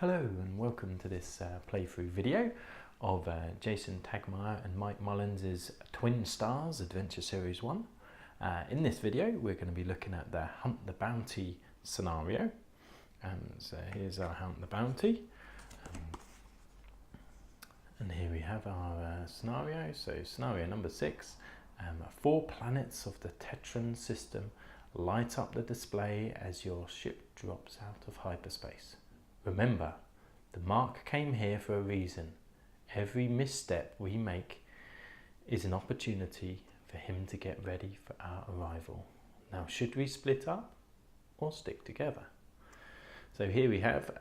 Hello and welcome to this playthrough video of Jason Tagmeyer and Mike Mullins' Twin Stars Adventure Series 1. In this video we're going to be looking at the Hunt the Bounty scenario. So here's our Hunt the Bounty. And here we have our scenario. So scenario number 6. 4 planets of the Tetran system light up the display as your ship drops out of hyperspace. Remember, the mark came here for a reason. Every misstep we make is an opportunity for him to get ready for our arrival. Now, should we split up or stick together? So here we have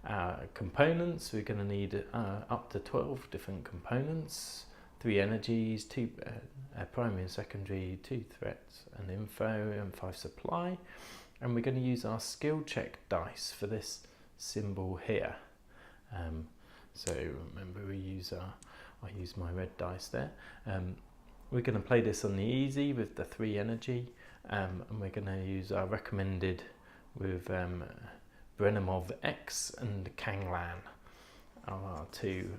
our components. We're going to need up to 12 different components, 3 energies, 2 primary and secondary, 2 threats, an info, and 5 supply. And we're going to use our skill check dice for this symbol here. So remember, I use my red dice there. We're going to play this on the easy with the 3 energy, and we're going to use our recommended with Brenemov X and Kanglan, our two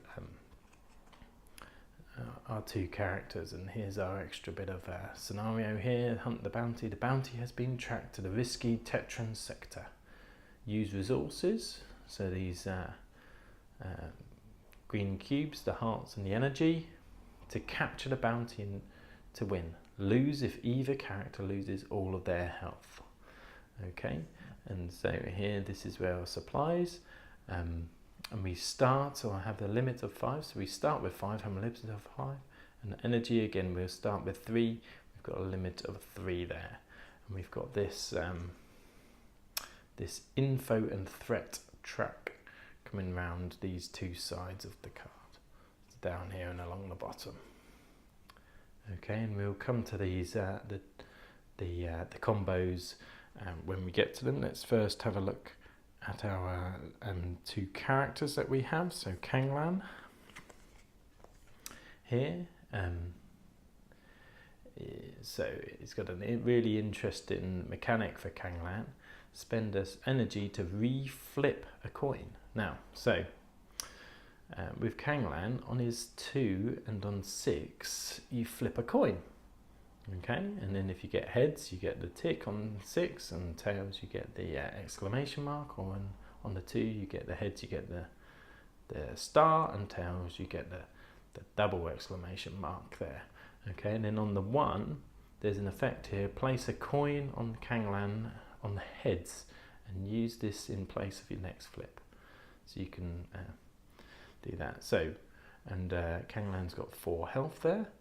characters. And here's our extra bit of scenario here. Hunt the Bounty. The bounty has been tracked to the risky Tetran sector. Use resources, so these green cubes, the hearts and the energy, to capture the bounty and to win. Lose if either character loses all of their health. Okay, and so here this is where our supplies, and we start, so I have the limit of 5, so we start with 5, have a limit of 5, and the energy again we'll start with 3, we've got a limit of 3 there, and we've got this this info and threat track coming round these 2 sides of the card. It's down here and along the bottom. Okay, and we'll come to these the combos when we get to them. Let's first have a look at our 2 characters that we have. So Kanglan here. So it's got a really interesting mechanic for Kanglan. Spend us energy to re-flip a coin. Now, so with Kanglan, on his 2 and on 6, you flip a coin. Okay, and then if you get heads, you get the tick on 6, and tails, you get the exclamation mark, or on the 2, you get the heads, you get the star, and tails, you get the double exclamation mark there. Okay, and then on the 1, there's an effect here. Place a coin on Kanglan on the heads and use this in place of your next flip, so you can do that. So, and Kanglan's got 4 health there.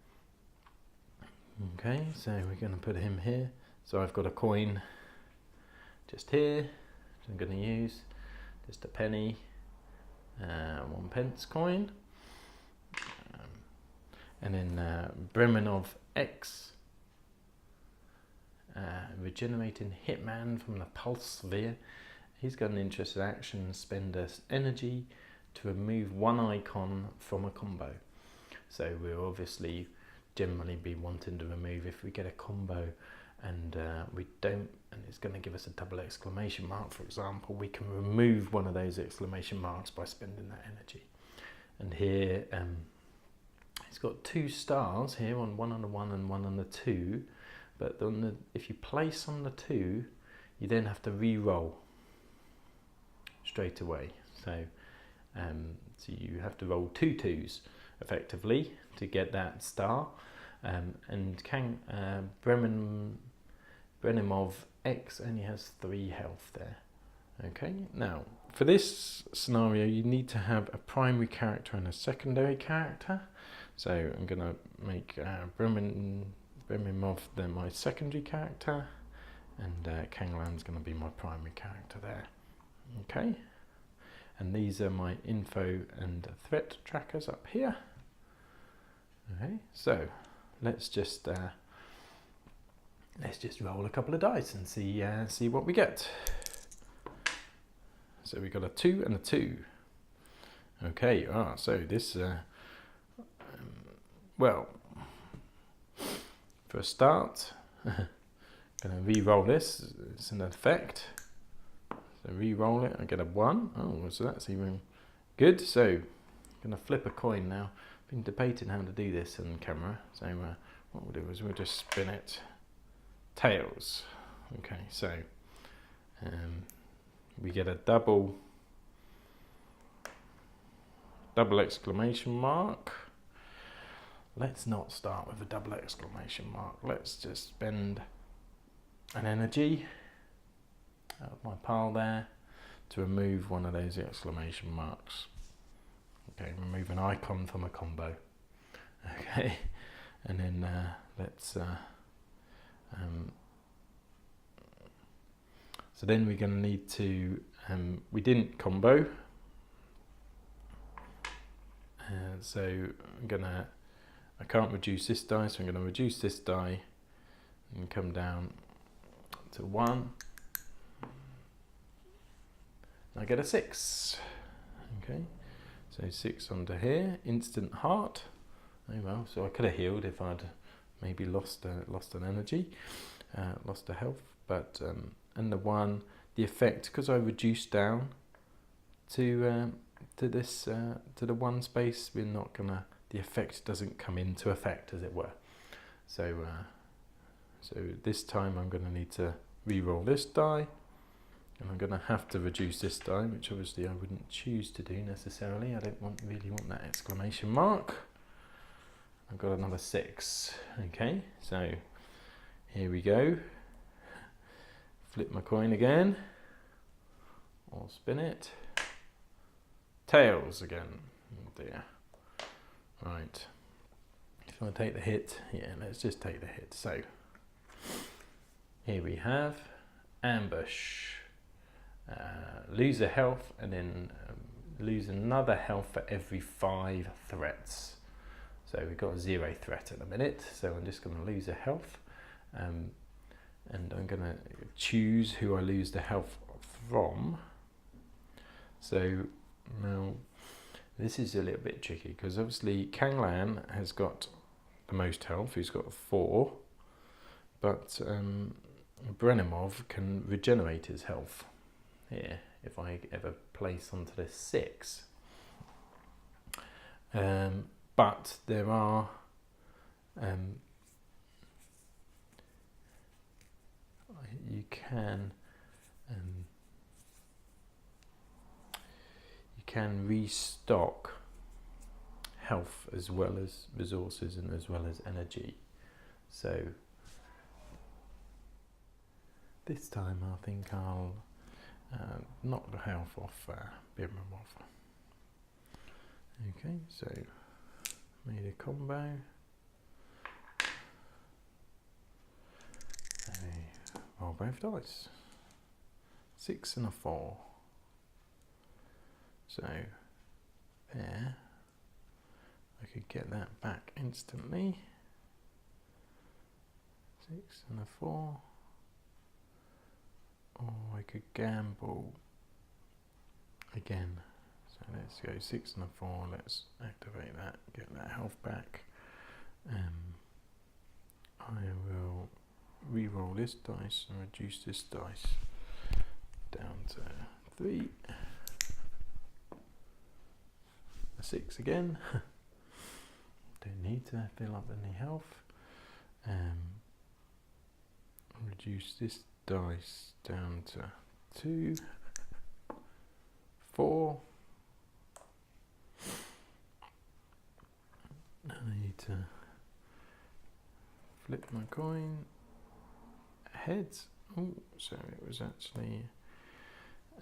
Okay, so we're going to put him here. So I've got a coin just here, which I'm going to use, just a penny, 1 pence coin, and then Bremenov X. Regenerating Hitman from the Pulse Sphere. He's got an interesting action. Spend us energy to remove 1 icon from a combo. So we'll obviously generally be wanting to remove if we get a combo and we don't, and it's going to give us a double exclamation mark, for example, we can remove one of those exclamation marks by spending that energy. And here he's got 2 stars here, on 1 on the 1 and 1 on the 2. But if you place on the 2, you then have to re-roll straight away. So, so you have to roll 2 2s effectively to get that star. And Brenemov X only has 3 health there. Okay. Now, for this scenario, you need to have a primary character and a secondary character. So I'm going to make Bremenov then my secondary character, and Kanglan's going to be my primary character there. Okay, and these are my info and threat trackers up here. Okay, so let's just roll a couple of dice and see what we get. So we got a 2 and a 2. Okay, so this well, for a start, I'm going to re-roll this. It's an effect. So re-roll it, I get a 1. Oh, so that's even good. So I'm going to flip a coin now. I've been debating how to do this on camera. So what we'll do is we'll just spin it. Tails. Okay, so we get a double exclamation mark. Let's not start with a double exclamation mark. Let's just spend an energy out of my pile there to remove one of those exclamation marks. Okay, remove an icon from a combo. Okay, and then let's so then we're going to need to we didn't combo, so I can't reduce this die, so I'm going to reduce this die and come down to 1. I get a 6. Okay, so 6 onto here, instant heart. Oh well, so I could have healed if I'd maybe lost an energy, lost a health, but and the 1, the effect, because I reduced down to this to the 1 space, we're not gonna, the effect doesn't come into effect, as it were. So so this time I'm going to need to re-roll this die, and I'm going to have to reduce this die, which obviously I wouldn't choose to do necessarily. I don't really want that exclamation mark. I've got another 6. Okay, so here we go. Flip my coin again, or spin it. Tails again. Oh dear. Right. If I take the hit, yeah, let's just take the hit. So here we have ambush. Lose a health, and then lose another health for every 5 threats. So we've got a 0 threat at the minute, so I'm just going to lose a health, and I'm going to choose who I lose the health from. So now this is a little bit tricky, because obviously Kang Lan has got the most health, he's got 4, but Brenimov can regenerate his health here if I ever place onto the 6. But there are you can restock health as well as resources and as well as energy. So this time I think I'll knock the health off Bimramov. Okay, so made a combo. Roll both dice. 6 and a 4. So there, I could get that back instantly. 6 and a 4. Or I could gamble again. So let's go 6 and a 4. Let's activate that, get that health back. I will re-roll this dice and reduce this dice down to 3. A 6 again. Don't need to fill up any health. Reduce this dice down to 2, 4. I need to flip my coin. Heads. Oh, so it was actually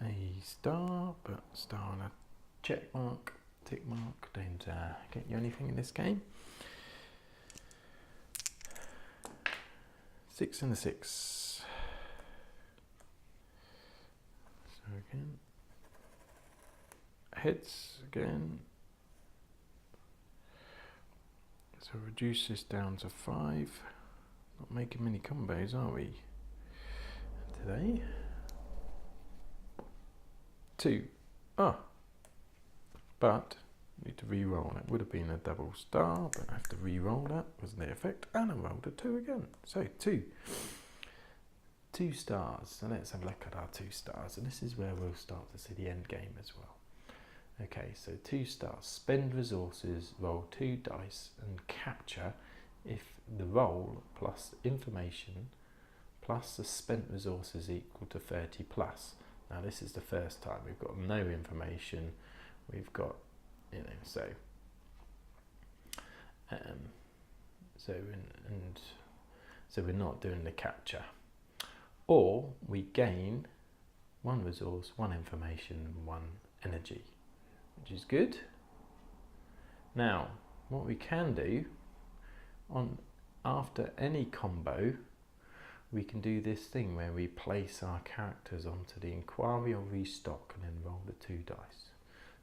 a star, but star and a check mark, tick mark. Don't get you anything in this game. 6 and a 6. So again, heads again. So reduce this down to 5. Not making many combos, are we? Today. 2. Ah. But need to re-roll. It would have been a double star, but I have to re-roll that. Was the effect, and I rolled a 2 again. So 2. 2 stars. So let's have a look at our 2 stars, and this is where we'll start to see the end game as well. Okay, so 2 stars. Spend resources, roll 2 dice, and capture if the roll plus information plus the spent resources equal to 30 plus. Now this is the first time we've got no information. We've got, so we're not doing the capture. Or we gain 1 resource, 1 information, and 1 energy, which is good. Now, what we can do, after any combo, we can do this thing where we place our characters onto the inquiry or restock and then roll the 2 dice.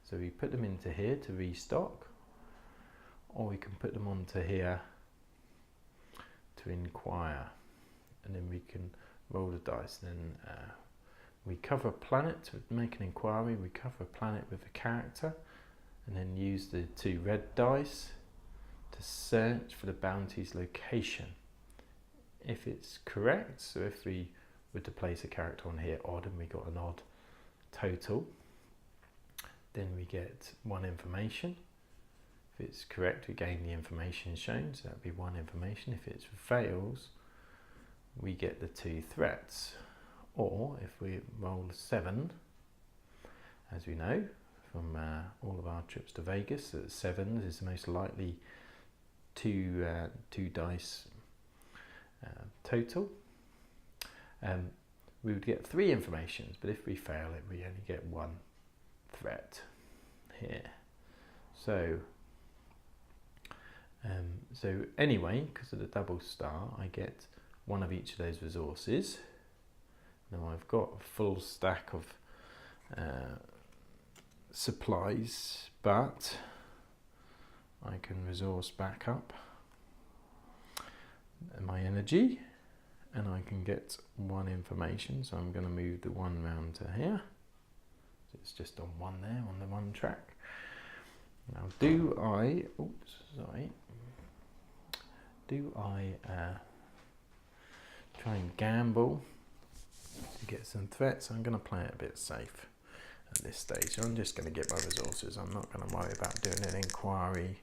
So we put them into here to restock, or we can put them onto here to inquire, and then we can roll the dice. And then we cover a planet to make an inquiry, we cover a planet with a character, and then use the 2 red dice to search for the bounty's location. If it's correct, so if we were to place a character on here odd and we got an odd total, then we get 1 information. If it's correct, we gain the information shown, so that would be 1 information. If it fails, we get the 2 threats. Or if we roll 7, as we know from all of our trips to Vegas, that 7 is the most likely 2 dice total, we would get 3 informations, but if we fail it, we only get 1 threat here. So anyway, because of the double star, I get 1 of each of those resources. Now I've got a full stack of supplies, but I can resource back up my energy, and I can get 1 information. So I'm going to move the 1 round to here. So it's just on 1 there, on the 1 track. Now do I try and gamble to get some threats? I'm going to play it a bit safe at this stage. So I'm just going to get my resources. I'm not going to worry about doing an inquiry.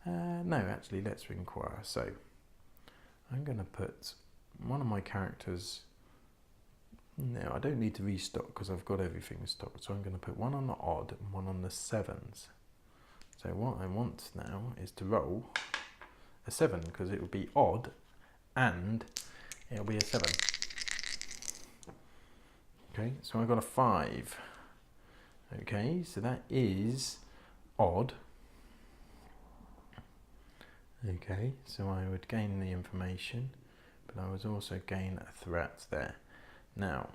No, actually, let's inquire. So I'm going to put one of my characters. No, I don't need to restock because I've got everything stocked. So I'm going to put 1 on the odd and 1 on the 7s. So what I want now is to roll a 7, because it will be odd and it'll be a 7. Okay, so I've got a 5. Okay, so that is odd. Okay, so I would gain the information, but I would also gain a threat there. Now,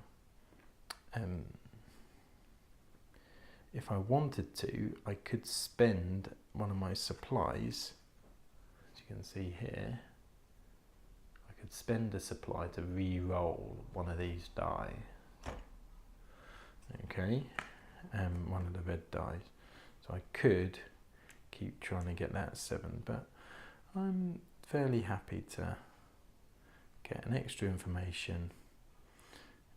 if I wanted to, I could spend one of my supplies. As you can see here, I could spend a supply to re-roll one of these die. Okay, one of the red dice. So I could keep trying to get that 7, but I'm fairly happy to get an extra information,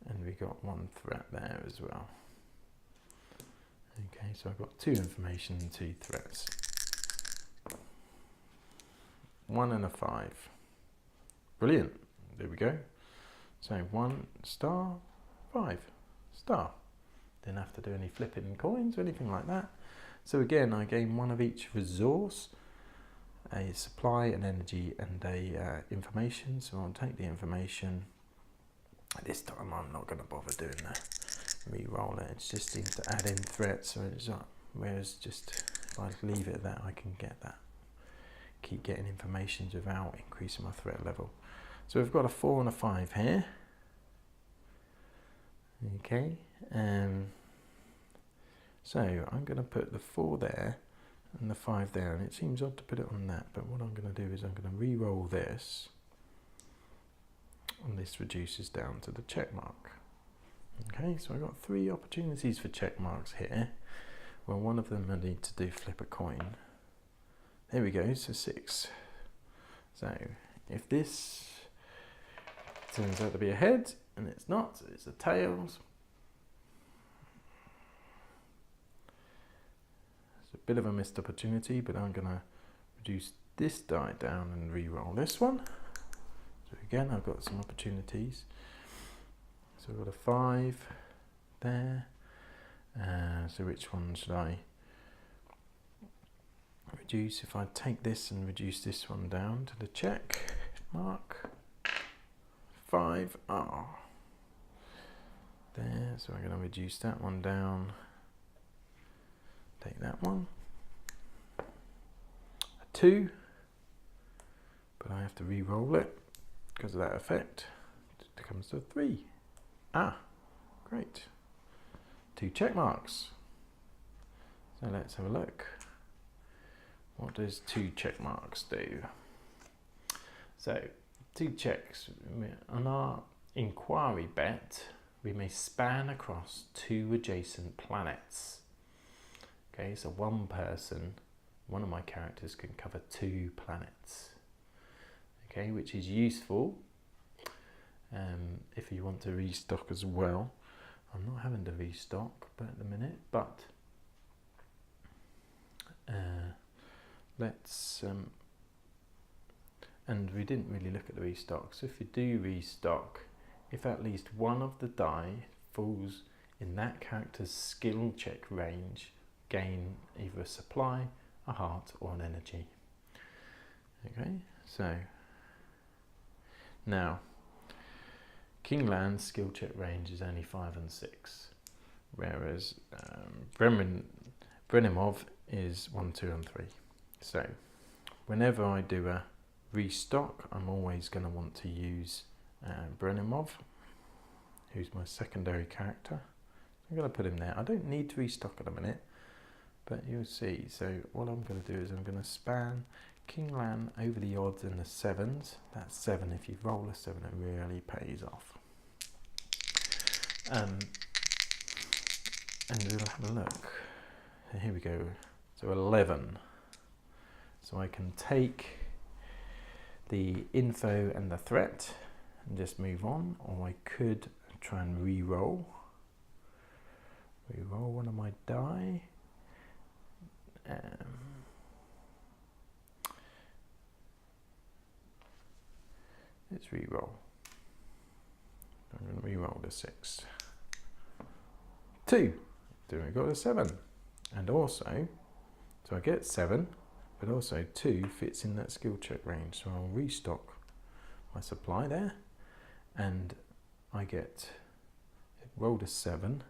and we got 1 threat there as well. Okay, so I've got 2 information and 2 threats. 1 and a 5. Brilliant. There we go. So 1 star, 5 star. Didn't have to do any flipping coins or anything like that. So again, I gain 1 of each resource, a supply, an energy, and a information. So I'll take the information. This time I'm not going to bother doing that. Re-roll it. It just seems to add in threats. So it's up. Whereas just if I leave it that, I can get that. Keep getting information without increasing my threat level. So we've got a 4 and a 5 here. Okay. So I'm going to put the 4 there and the 5 there, and it seems odd to put it on that, but what I'm going to do is I'm going to re-roll this, and this reduces down to the check mark. Okay, so I've got 3 opportunities for check marks here. Well, one of them I need to do flip a coin. There we go, so 6. So if this Turns out to be a head, and it's not, it's a tail. It's a bit of a missed opportunity, but I'm going to reduce this die down and re-roll this one. So again, I've got some opportunities. So I've got a 5 there. So which one should I reduce? If I take this and reduce this one down to the check mark. 5. Oh. There. So I'm going to reduce that one down. Take that one. A 2. But I have to re-roll it because of that effect. It comes to a 3. Ah, great. 2 check marks. So let's have a look. What does 2 check marks do? So 2 checks. On our inquiry bet, we may span across 2 adjacent planets. Okay, so one of my characters can cover 2 planets. Okay, which is useful if you want to restock as well. I'm not having to restock at the minute, but let's and we didn't really look at the restock. So if you do restock, if at least one of the die falls in that character's skill check range, gain either a supply, a heart, or an energy. Okay, so now King Land's skill check range is only 5 and 6, whereas Brenimov is 1, 2, and 3. So whenever I do a restock, I'm always going to want to use Brenimov, who's my secondary character. I'm going to put him there. I don't need to restock at a minute, but you'll see. So what I'm going to do is I'm going to span King Land over the odds and the 7s. That's 7. If you roll a 7, it really pays off. And we'll have a look. So here we go. So 11. So I can take the info and the threat and just move on, or I could try and re-roll. Re-roll one of my die. Let's re-roll. I'm going to re-roll the 6. 2. Then we got a 7. And also, so I get 7, but also 2 fits in that skill check range. So I'll restock my supply there, and I get, it rolled a 7,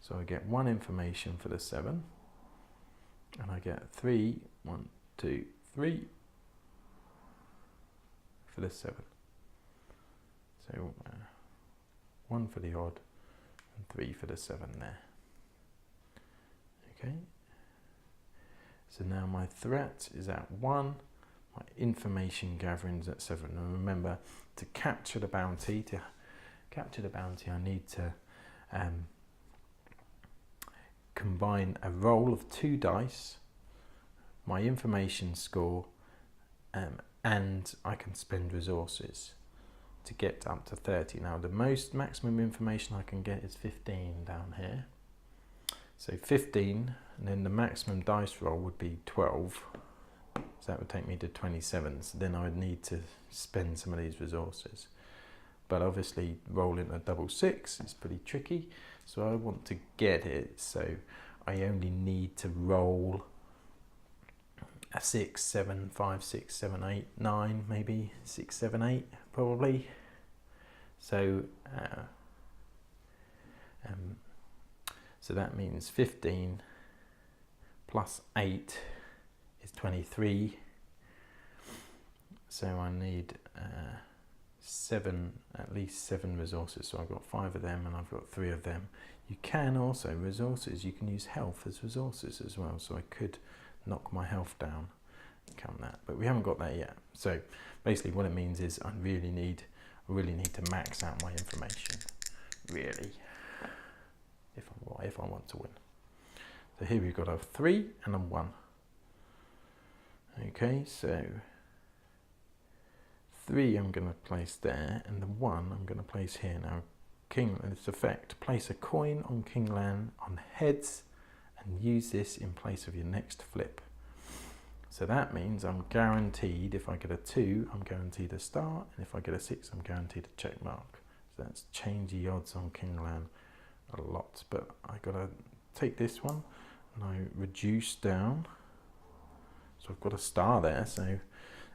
so I get 1 information for the 7, and I get 3, 1, 2, 3 for the 7. So 1 for the odd and 3 for the 7 there. Okay. So now my threat is at 1, my information gathering is at 7. And remember, to capture the bounty, I need to combine a roll of 2 dice, my information score, and I can spend resources to get up to 30. Now the maximum information I can get is 15 down here. So 15, and then the maximum dice roll would be 12. So that would take me to 27. So then I would need to spend some of these resources. But obviously rolling a double 6 is pretty tricky. So I want to get it. So I only need to roll a 6, 7, 5, 6, 7, 8, 9, maybe 6, 7, 8 probably. So so that means 15 plus 8 is 23. So I need at least 7 resources. So I've got 5 of them and I've got 3 of them. You can also, resources, you can use health as resources as well. So I could knock my health down and count that, but we haven't got that yet. So basically what it means is I really need to max out my information, really, if I want to win. So here we've got a 3 and a 1. Okay, so 3 I'm going to place there, and the 1 I'm going to place here. Now, king, this effect, place a coin on kingland on heads and use this in place of your next flip. So that means I'm guaranteed, if I get a 2, I'm guaranteed a star, and if I get a 6, I'm guaranteed a check mark. So that's changed the odds on kingland a lot, but I got to take this one and I reduce down. So I've got a star there, so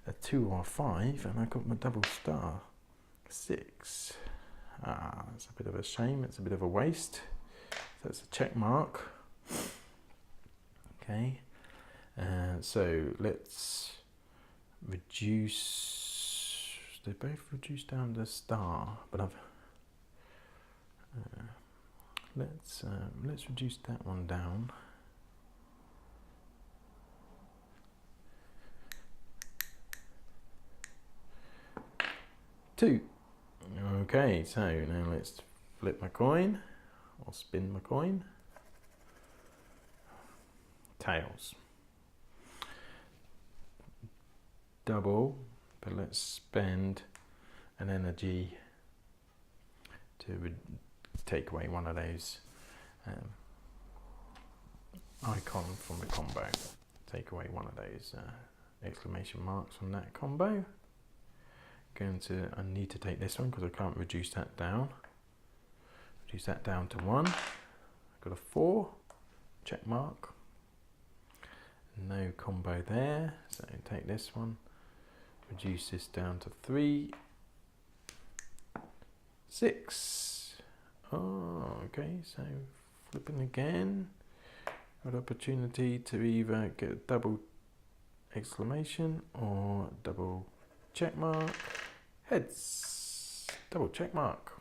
a 2 or a 5, and I got my double star, 6. That's a bit of a shame, it's a bit of a waste. So it's a check mark. Okay, so let's reduce, they both reduce down to star, but I've, let's reduce that one down. Two. Okay, so now let's flip my coin, or spin my coin. Tails. Double, but let's spend an energy to take away one of those icons from the combo. Take away one of those exclamation marks from that combo. I need to take this one because I can't reduce that down. Reduce that down to 1. I've got a 4, check mark. No combo there, so take this one, reduce this down to 3, 6. Oh, okay, so flipping again. Got opportunity to either get a double exclamation or double check mark. Heads, double check mark.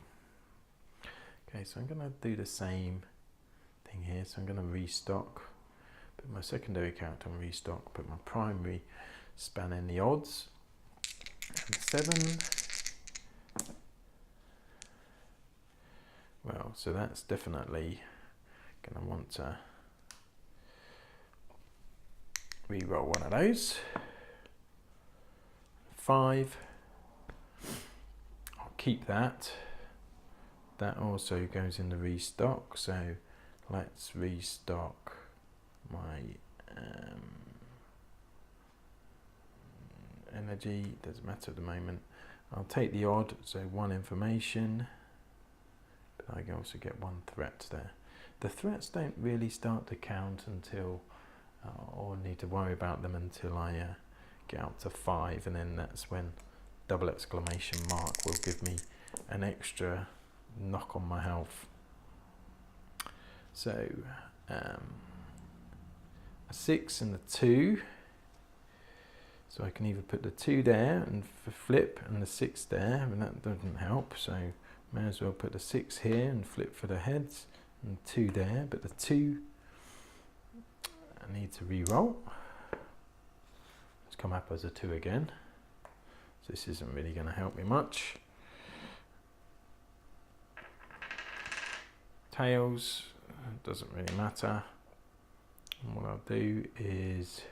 Okay, so I'm going to do the same thing here. So I'm going to restock, put my secondary character on restock, put my primary span in the odds, and 7. Well, so that's definitely going to want to re-roll one of those. 5. I'll keep that. That also goes in the restock, so let's restock my energy. Doesn't matter at the moment. I'll take the odd, so 1 information, but I can also get 1 threat there. The threats don't really start to count until, or need to worry about them until I get out to 5, and then that's when double exclamation mark will give me an extra knock on my health. So a 6 and a 2, so I can either put the 2 there and flip and the 6 there, and that doesn't help, so may as well put the 6 here and flip for the heads, and 2 there, but the 2 I need to re-roll. It's come up as a 2 again, so this isn't really going to help me much. Tails, doesn't really matter. And what I'll do is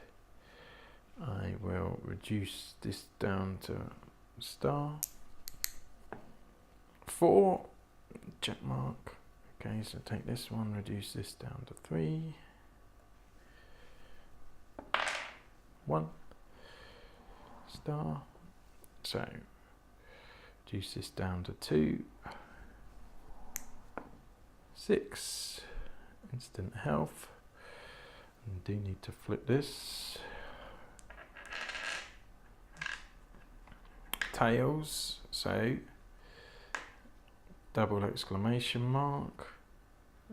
I will reduce this down to star. 4, check mark. Okay, so take this one, reduce this down to 3. 1, star. So reduce this down to 2. 6, instant health. I do need to flip this. Tails, so double exclamation mark.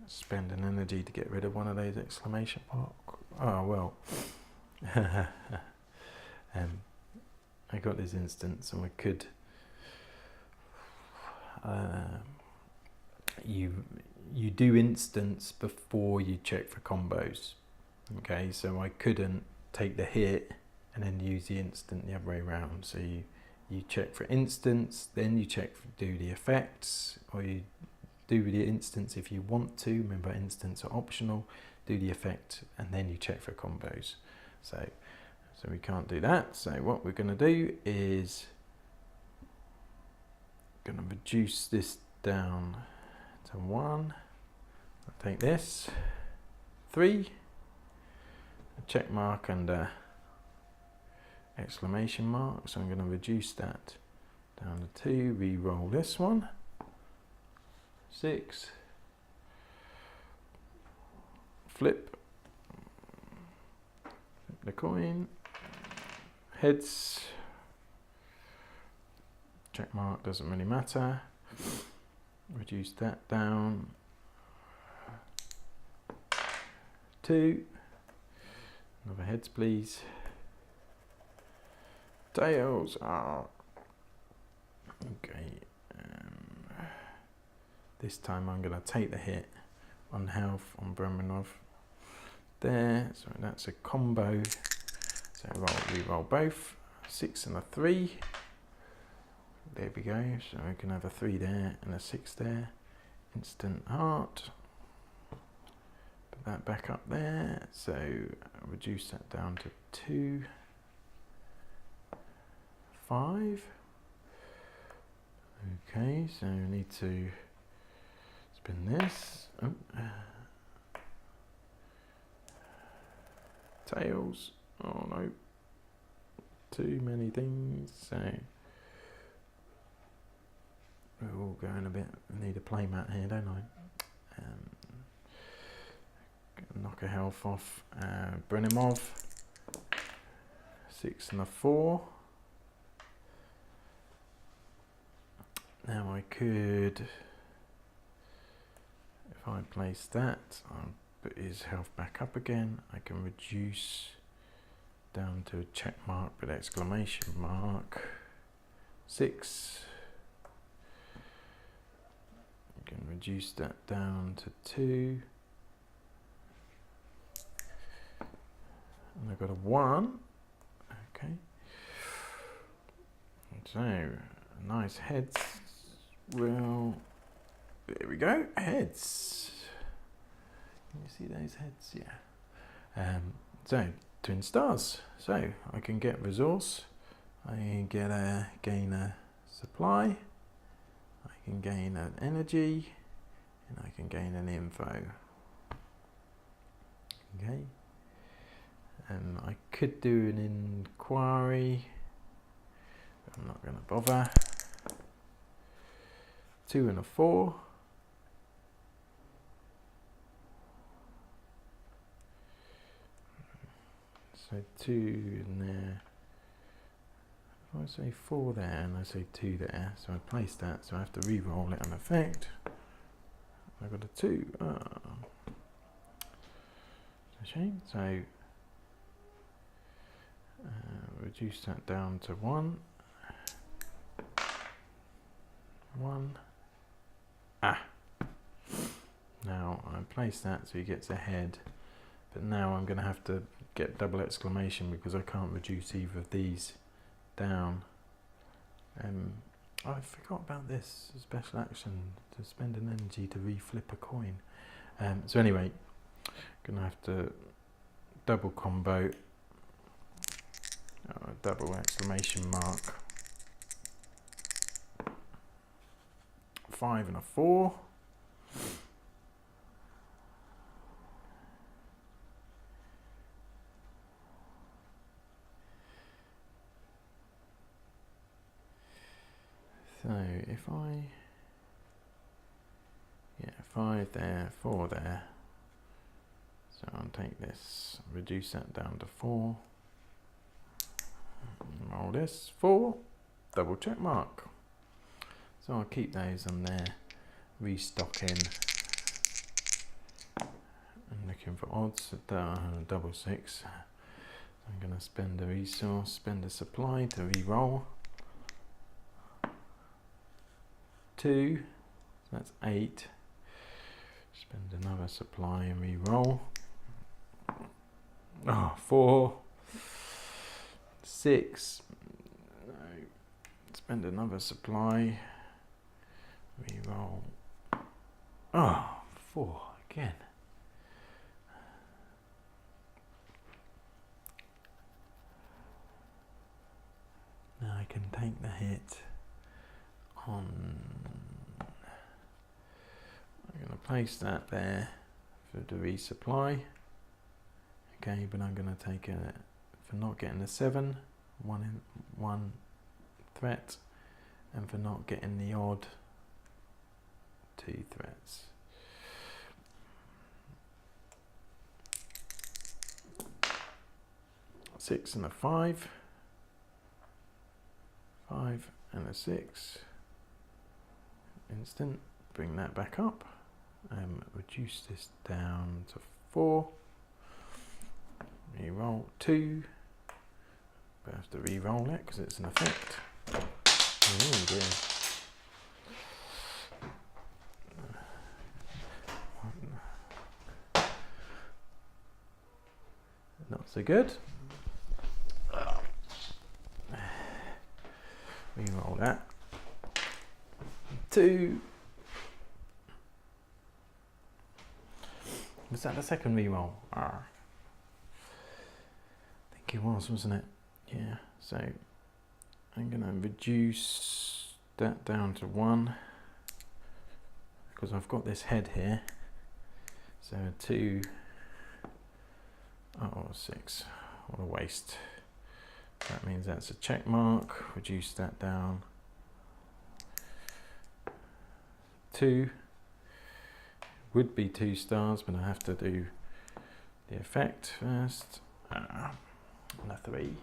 Spend an energy to get rid of one of those exclamation marks. Oh well. I got this instance, and we could you do instance before you check for combos. Okay, so I couldn't take the hit and then use the instant the other way around. So you check for instance, then you check for do the effects, or you do the instance if you want to. Remember, instants are optional. Do the effect and then you check for combos. So we can't do that. So what we're going to do is going to reduce this down to 1. I'll take this, 3, a check mark and a exclamation mark, so I'm going to reduce that down to 2, re-roll this one, 6, flip the coin, heads, check mark, doesn't really matter, reduce that down, 2, another heads please, tails are okay. This time I'm going to take the hit on health on Bremenov there, so that's a combo. So re-roll both, 6 and a 3. There we go. So we can have a 3 there and a 6 there. Instant heart. Put that back up there. So I'll reduce that down to 2, 5. Okay, so we need to spin this. Oh. Tails. Oh no. Too many things. So we're all going a bit. I need a playmat here, don't I? Knock a health off. Brenimov. 6 and a 4. Now I could, if I place that, I'll put his health back up again. I can reduce down to a check mark with exclamation mark. 6. I can reduce that down to 2. And I've got a 1. Okay. So, nice heads. Well, there we go, heads. Can you see those heads? Yeah. So, twin stars. So, I can get resource. I can get gain a supply. I can gain an energy. And I can gain an info. Okay. And I could do an inquiry. But I'm not going to bother. 2 and a 4. So 2 in there. If I say 4 there and I say 2 there, so I place that, so I have to re-roll it on effect. I've got a 2. Oh. It's a shame. So reduce that down to 1. 1. Now I place that so he gets ahead, but now I'm going to have to get double exclamation because I can't reduce either of these down. I forgot about this special action to spend an energy to re-flip a coin. So anyway, going to have to double combo, double exclamation mark, 5 and a 4. So if I, 5 there, 4 there, so I'll take this, reduce that down to 4, roll this, 4, double check mark. So I'll keep those on there, restocking, and looking for odds at double 6. I'm going to spend a resource, spend a supply to re-roll. 2, so that's 8. Spend another supply and re-roll. 4, 6. No. Spend another supply. Re-roll. 4 again. Now I can take the hit on. I'm going to place that there for the resupply. Okay, but I'm going to take a, for not getting a 7, one threat, and for not getting the odd 2 threats. Six and a 5, 5 and a 6. Instant. Bring that back up. Reduce this down to 4. Reroll 2. We have to re-roll it because it's an effect. Oh dear. Not so good. Re-roll that. 2. Was that the second re-roll? I think it was, wasn't it? Yeah, so I'm going to reduce that down to 1 because I've got this head here. So 2, oh, 6, what a waste. That means that's a check mark. Reduce that down. 2 would be 2 stars, but I have to do the effect first. And a 3.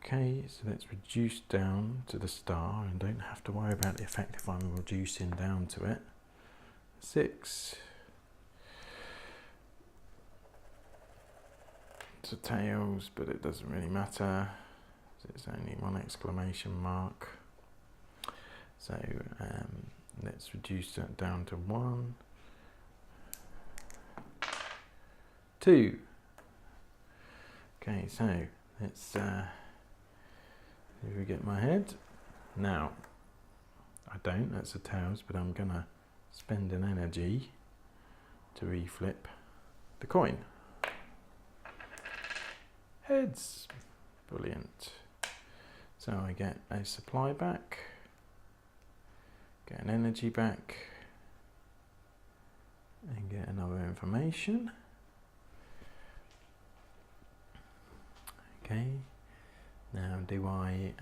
Okay, so let's reduce down to the star and don't have to worry about the effect if I'm reducing down to it. 6. It's a tails, but it doesn't really matter. It's only 1 exclamation mark. So let's reduce that down to 1. 2. Okay, so let's if we get my head. Now, I don't, that's a tails, but I'm gonna spend an energy to reflip the coin. Heads. Brilliant. So I get a supply back, get an energy back, and get another information. Okay, now do I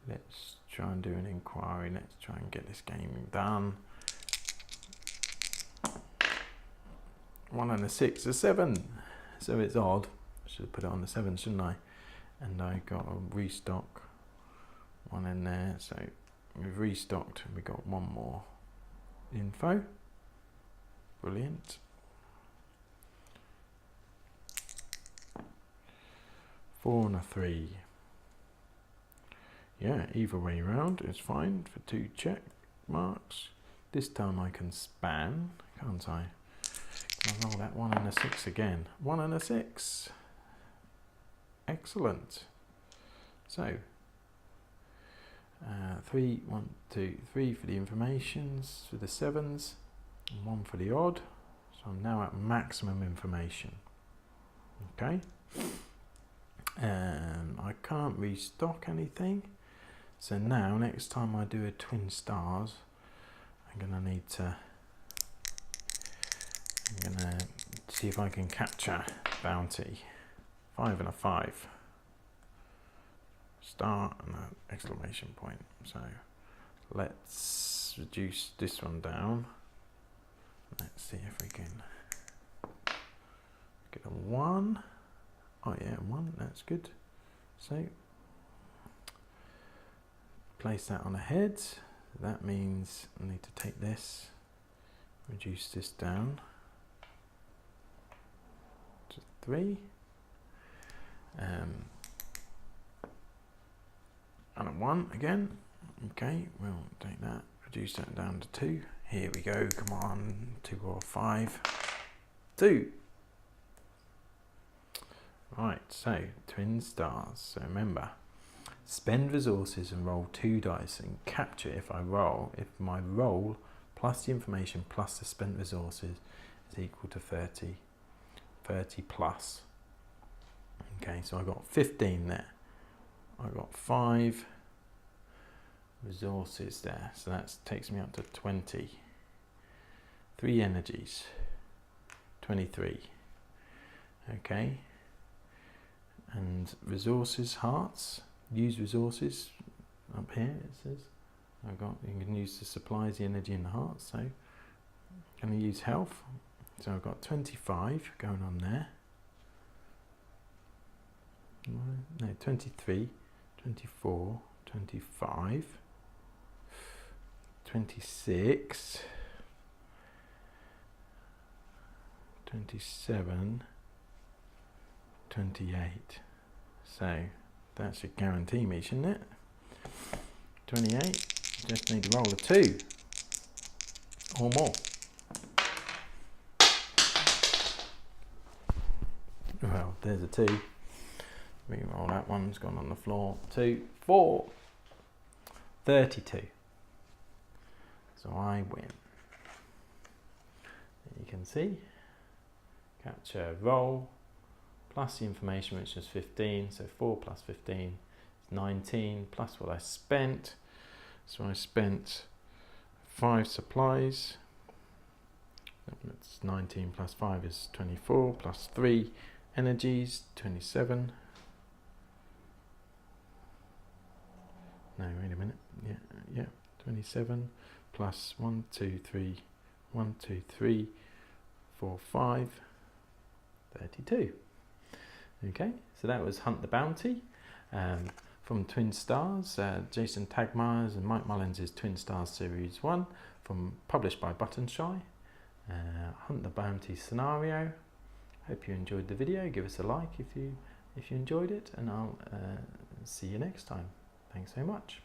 let's try and do an inquiry. Let's try and get this game done. 1 and a 6, a 7. So it's odd. I should have put it on the 7, shouldn't I? And I got a restock 1 in there. So we've restocked. We got 1 more info. Brilliant. 4 and a 3. Yeah, either way round is fine for 2 check marks. This time I can span, can't I? I'll roll that 1 and a 6 again. 1 and a 6. Excellent. So 3, 1, 2, 3 for the informations, for the 7s, and 1 for the odd. So I'm now at maximum information. Okay. I can't restock anything. So now, next time I do a twin stars, I'm gonna need to. I'm gonna see if I can capture bounty. 5 and a 5. Star and an exclamation point. So let's reduce this one down. Let's see if we can get a 1. Oh yeah, 1, that's good. So place that on a head. That means I need to take this, reduce this down to 3. And a 1 again. Okay, we'll take that, reduce that down to 2. Here we go, come on, 2 or 5. 2. Right, so twin stars. So remember, spend resources and roll 2 dice and capture if my roll plus the information plus the spent resources is equal to 30. 30 plus. Okay, so I got 15 there. I got 5 resources there, so that takes me up to 20. 3 energies, 23. Okay, and resources, hearts, use resources, up here it says. You can use the supplies, the energy and the hearts, so I'm going to use health. So I've got 25 going on there. No, 23, 24, 25, 26, 27, 28. So that should guarantee me, shouldn't it? 28. Just need to roll a 2 or more. Well, there's a 2. Re-roll that one, it's gone on the floor. 2, 4, 32. So I win. You can see, capture roll, plus the information which was 15, so 4 plus 15 is 19, plus what I spent. So I spent 5 supplies. That's 19 plus 5 is 24, plus 3 energies, 27. No, wait a minute. Yeah, 27 plus 1, 2, 3, 1, 2, 3, 4, 5, 32. Okay, so that was Hunt the Bounty from Twin Stars, Jason Tagmeyer's and Mike Mullins' Twin Stars Series 1, published by Buttonshy. Hunt the Bounty scenario. Hope you enjoyed the video. Give us a like if you enjoyed it, and I'll see you next time. Thanks so much.